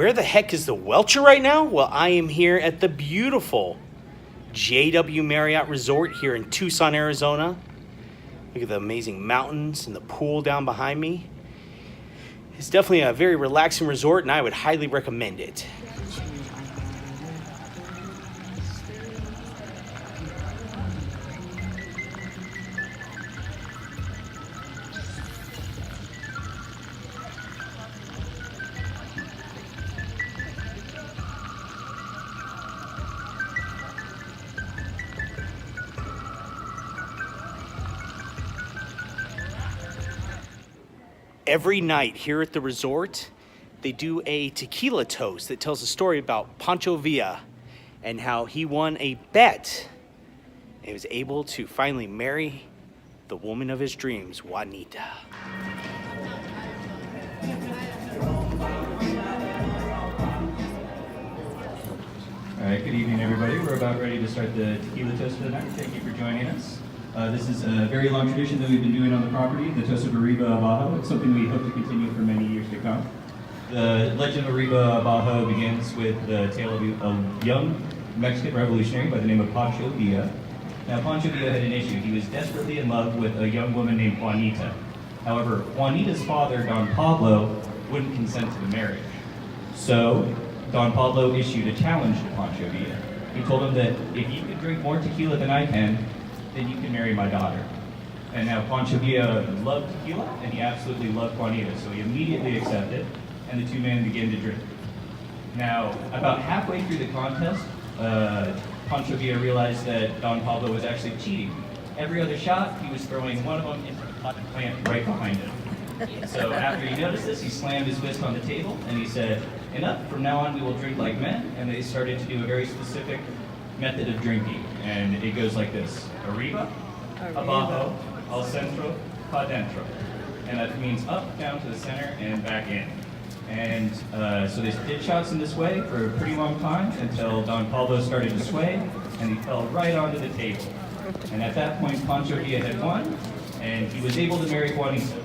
Where the heck is the Welcher right now? Well, I am here at the beautiful JW Marriott Resort here in Tucson, Arizona. Look at the amazing mountains and the pool down behind me. It's definitely a very relaxing resort, and I would highly recommend it. Every night here at the resort, they do a tequila toast that tells a story about Pancho Villa and how he won a bet and was able to finally marry the woman of his dreams, Juanita. All right, good evening, everybody. We're about ready to start the tequila toast for the night. Thank you for joining us. This is a very long tradition that we've been doing on the property, the toast of Arriba, Abajo. It's something we hope to continue for many years to come. The legend of Arriba, Abajo begins with the tale of a young Mexican revolutionary by the name of Pancho Villa. Now, Pancho Villa had an issue. He was desperately in love with a young woman named Juanita. However, Juanita's father, Don Pablo, wouldn't consent to the marriage. So, Don Pablo issued a challenge to Pancho Villa. He told him that if you could drink more tequila than I can, then you can marry my daughter. And now Pancho Villa loved tequila, and he absolutely loved Juanita, so he immediately accepted, and the two men began to drink. Now, about halfway through the contest, Pancho Villa realized that Don Pablo was actually cheating. Every other shot, he was throwing one of them into the potted plant right behind him. So after he noticed this, he slammed his fist on the table, and he said, "Enough, from now on we will drink like men," and they started to do a very specific method of drinking, and it goes like this: Arriba, Abajo, Centro, A Dentro. And that means up, down to the center, and back in. And so they did shots in this way for a pretty long time until Don Pablo started to sway, and he fell right onto the table. And at that point, Pancho Villa had won, and he was able to marry Juanita.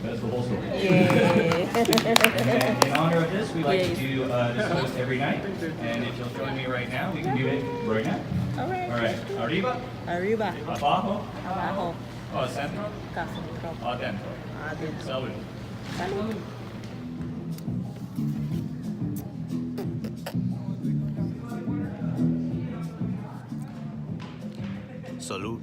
That's the whole story. And in honor of this, we like to do this toast every night. And if you'll join me right now, we can do it right now. All right. All right. Arriba. Arriba. Abajo. Abajo. Centro. Centro. A Dentro. A Dentro. Salud. Salud. Salud.